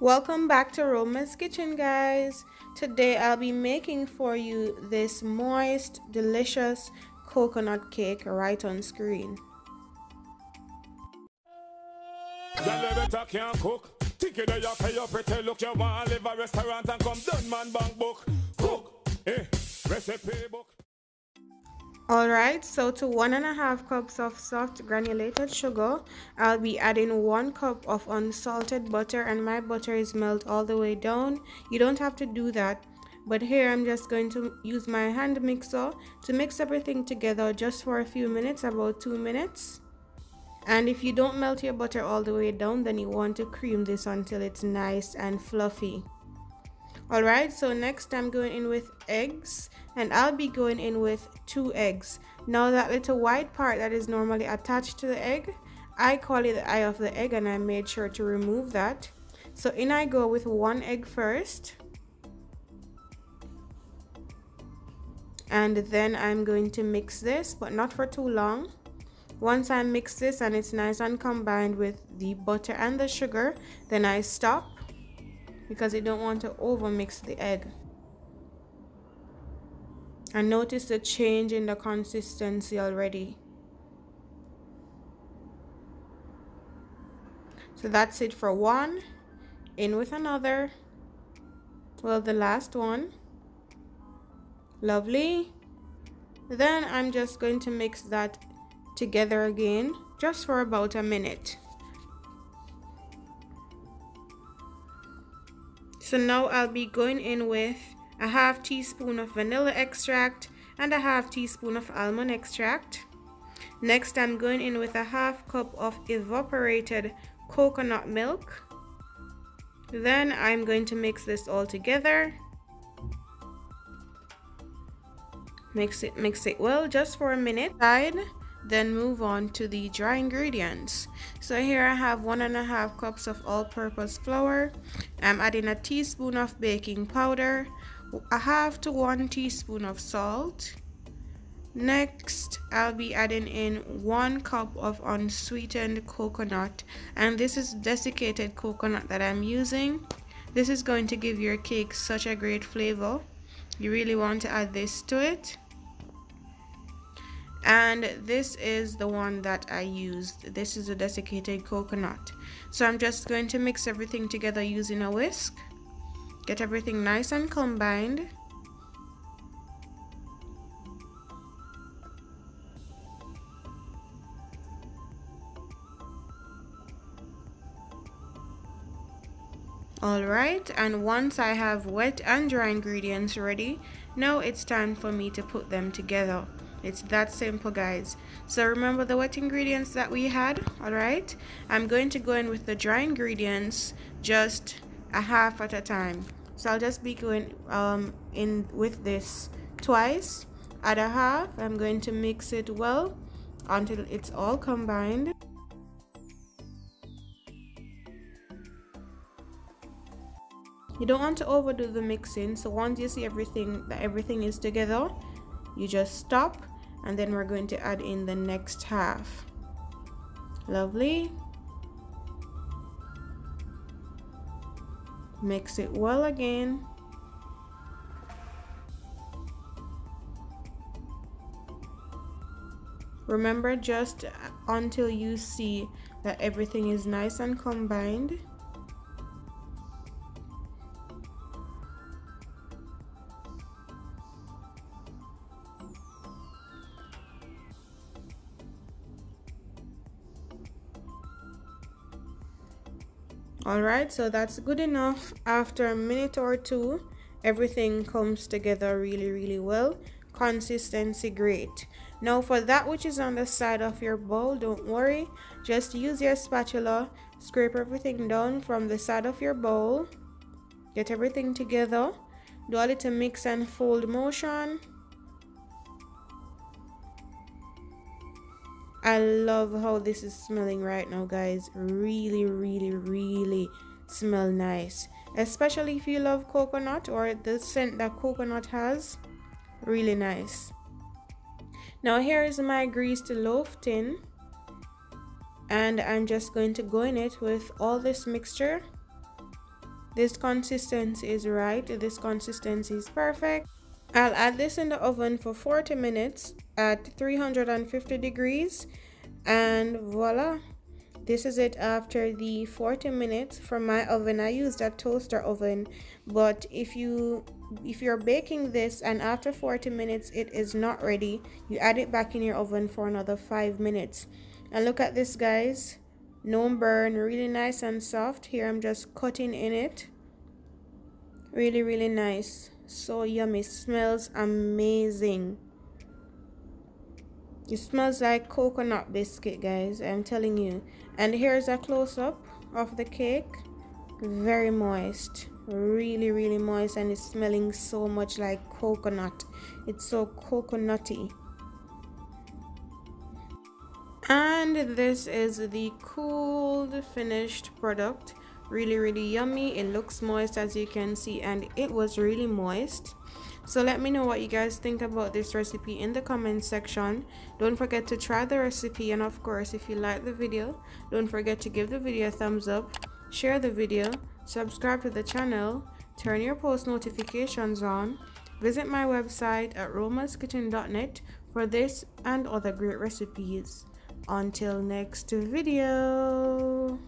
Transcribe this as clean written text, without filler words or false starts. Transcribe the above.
Welcome back to ROMA'S kitchen, guys. Today I'll be making for you this moist, delicious coconut cake right on screen. Better can't cook. Ticket you pay your pretty look. You want to live a restaurant and come done man bank book. Cook, recipe book. Alright, so to 1.5 cups of soft granulated sugar, I'll be adding 1 cup of unsalted butter, and my butter is melted all the way down. You don't have to do that, but here I'm just going to use my hand mixer to mix everything together just for a few minutes, about 2 minutes. And if you don't melt your butter all the way down, then you want to cream this until it's nice and fluffy. Alright, so next I'm going in with eggs, and I'll be going in with 2 eggs. Now that little white part that is normally attached to the egg, I call it the eye of the egg, and I made sure to remove that. So in I go with 1 egg first, and then I'm going to mix this, but not for too long. Once I mix this and it's nice and combined with the butter and the sugar, then I stop, because I don't want to over mix the egg. And notice the change in the consistency already. So that's it for one. In with another. Well, the last one. Lovely. Then I'm just going to mix that together again, just for about a minute. So now I'll be going in with a 1/2 teaspoon of vanilla extract and a 1/2 teaspoon of almond extract. Next, I'm going in with a 1/2 cup of evaporated coconut milk. Then I'm going to mix this all together. Mix it well, just for a minute. Then move on to the dry ingredients. So here I have 1.5 cups of all-purpose flour. I'm adding a teaspoon of baking powder, a 1/2 to 1 teaspoon of salt. Next, I'll be adding in 1 cup of unsweetened coconut, and this is desiccated coconut that I'm using. This is going to give your cake such a great flavor. You really want to add this to it. And this is the one that I used. This is a desiccated coconut. So I'm just going to mix everything together using a whisk. Get everything nice and combined. Alright, and once I have wet and dry ingredients ready, now it's time for me to put them together. It's that simple, guys. So remember the wet ingredients that we had. Alright, I'm going to go in with the dry ingredients just a 1/2 at a time. So I'll just be going in with this twice. Add a 1/2. I'm going to mix it well until it's all combined. You don't want to overdo the mixing, so once you see everything is together, you just stop, and then we're going to add in the next 1/2. Lovely. Mix it well again. Remember, just until you see that everything is nice and combined. Alright, so that's good enough. After a minute or two, everything comes together really well. Consistency great. Now for that which is on the side of your bowl, don't worry. Just use your spatula, scrape everything down from the side of your bowl. Get everything together. Do a little mix and fold motion. I love how this is smelling right now, guys. Really smell nice, especially if you love coconut or the scent that coconut has. Really nice. Now here is my greased loaf tin, and I'm just going to go in it with all this mixture. This consistency is right. This consistency is perfect. I'll add this in the oven for 40 minutes at 350 degrees, and voila, this is it after the 40 minutes from my oven. I used a toaster oven, but if you're baking this and after 40 minutes it is not ready, you add it back in your oven for another 5 minutes. And look at this, guys, no burn, really nice and soft. Here I'm just cutting in it. Really nice, so yummy, smells amazing. It smells like coconut biscuit, guys, I'm telling you. And here's a close-up of the cake. Very moist, really moist, and it's smelling so much like coconut. It's so coconutty. And this is the cooled finished product. Really yummy. It looks moist, as you can see, and it was really moist. So let me know what you guys think about this recipe in the comment section. Don't forget to try the recipe, and of course, if you like the video, don't forget to give the video a thumbs up, share the video, subscribe to the channel, turn your post notifications on, visit my website at roma'skitchen.net for this and other great recipes. Until next video.